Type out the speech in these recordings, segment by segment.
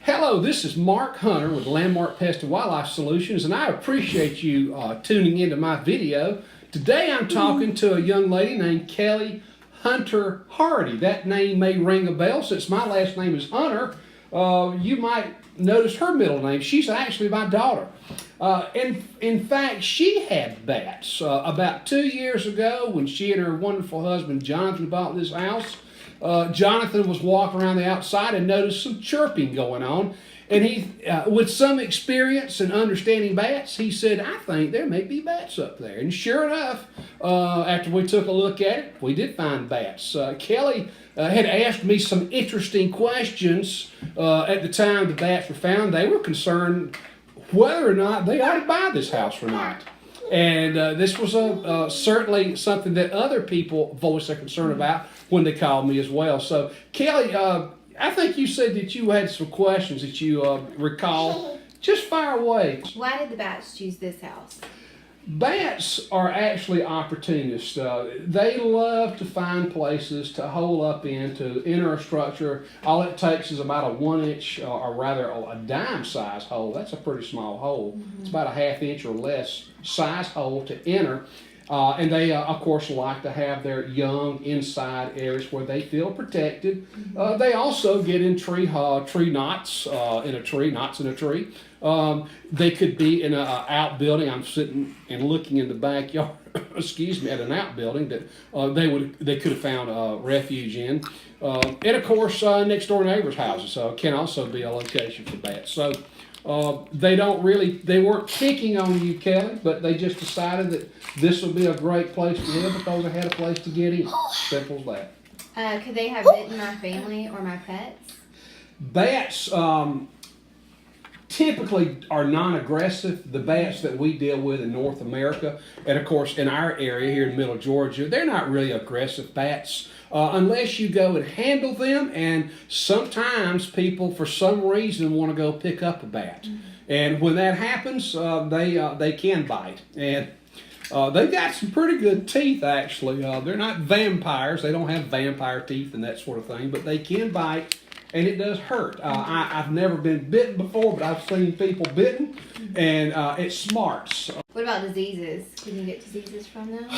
Hello, this is Mark Hunter with Landmark Pest and Wildlife Solutions, and I appreciate you tuning into my video. Today I'm talking to a young lady named Kelly Hunter Hardy. That name may ring a bell since my last name is Hunter. You might notice her middle name. She's actually my daughter. In fact, she had bats about 2 years ago when she and her wonderful husband Jonathan bought this house. Jonathan was walking around the outside and noticed some chirping going on. And he, with some experience and understanding bats, he said, I think there may be bats up there. And sure enough, after we took a look at it, we did find bats. Kelly had asked me some interesting questions at the time the bats were found. They were concerned whether or not they ought to buy this house or not. And this was certainly something that other people voiced their concern about when they called me as well. So, Kelly, I think you said that you had some questions that you recall. Just fire away. Why did the bats choose this house? Bats are actually opportunists. They love to find places to hole up in, to enter a structure. All it takes is about a 1 inch, or rather a dime size hole. That's a pretty small hole. It's about a ½ inch or less size hole to enter. And they, of course, like to have their young inside areas where they feel protected. They also get in tree knots in a tree, knots in a tree. They could be in an outbuilding. I'm sitting and looking in the backyard, excuse me, at an outbuilding that they could have found refuge in. And of course, next door neighbors' houses can also be a location for bats. So they weren't picking on you, Kelly, but they just decided that this would be a great place to live because they had a place to get in. Simple as that. Could they have bitten my family or my pets? Bats typically are non-aggressive. The bats that we deal with in North America, and of course in our area here in Middle Georgia, they're not really aggressive bats unless you go and handle them. And sometimes people, for some reason, want to go pick up a bat. And when that happens, they can bite. And they've got some pretty good teeth, actually. They're not vampires. They don't have vampire teeth and that sort of thing, but they can bite. And it does hurt. I've never been bitten before, but I've seen people bitten, and it smarts. What about diseases? Can you get diseases from them?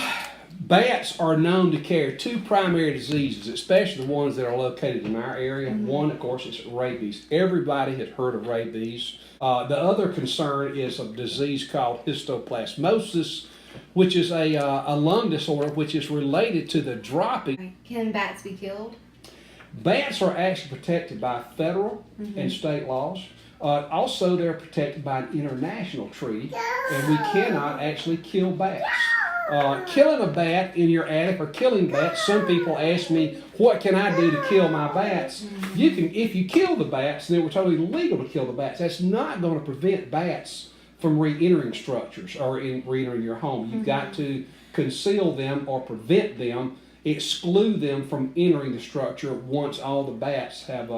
Bats are known to carry two primary diseases, especially the ones that are located in our area. One, of course, is rabies. Everybody has heard of rabies. The other concern is a disease called histoplasmosis, which is a lung disorder which is related to the dropping. Can bats be killed? Bats are actually protected by federal and state laws. Also, they're protected by an international treaty, and we cannot actually kill bats. Killing a bat in your attic or killing bats, some people ask me, what can I do to kill my bats? You can, if you kill the bats, then we're totally legal to kill the bats. That's not going to prevent bats from re-entering structures or re-entering your home. You've got to conceal them or prevent them, exclude them from entering the structure once all the bats have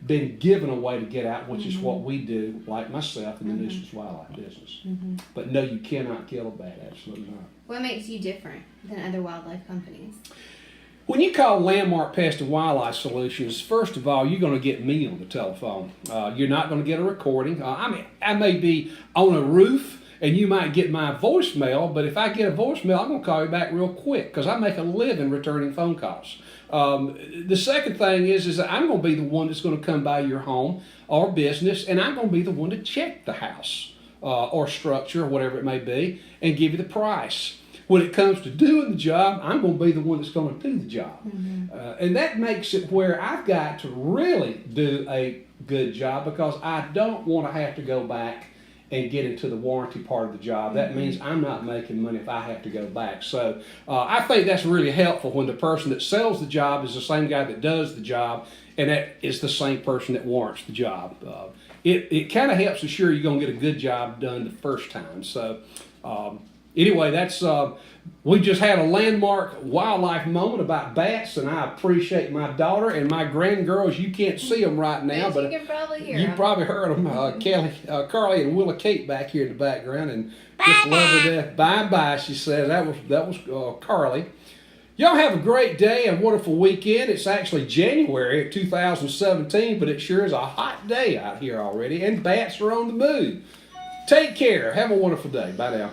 been given a way to get out, which is what we do, like myself, in the nuisance wildlife business. But no, you cannot kill a bat, absolutely not. What makes you different than other wildlife companies? When you call Landmark Pest and Wildlife Solutions, first of all, you're going to get me on the telephone. You're not going to get a recording. I may be on a roof, and you might get my voicemail, but if I get a voicemail, I'm going to call you back real quick because I make a living returning phone calls. The second thing is that I'm going to be the one that's going to come by your home or business, and I'm going to be the one to check the house or structure or whatever it may be and give you the price. When it comes to doing the job, I'm going to be the one that's going to do the job. And that makes it where I've got to really do a good job because I don't want to have to go back and get into the warranty part of the job. That means I'm not making money if I have to go back. So I think that's really helpful when the person that sells the job is the same guy that does the job, and that is the same person that warrants the job. It kind of helps assure you're going to get a good job done the first time. So anyway, that's we just had a landmark wildlife moment about bats, and I appreciate my daughter and my grandgirls. You can't see them right now, but you can probably hear you them. probably heard them. Kelly, Carly, and Willa Kate back here in the background, and just love her to death. Bye bye, she said. That was Carly. Y'all have a great day and wonderful weekend. It's actually January of 2017, but it sure is a hot day out here already, and bats are on the move. Take care. Have a wonderful day. Bye now.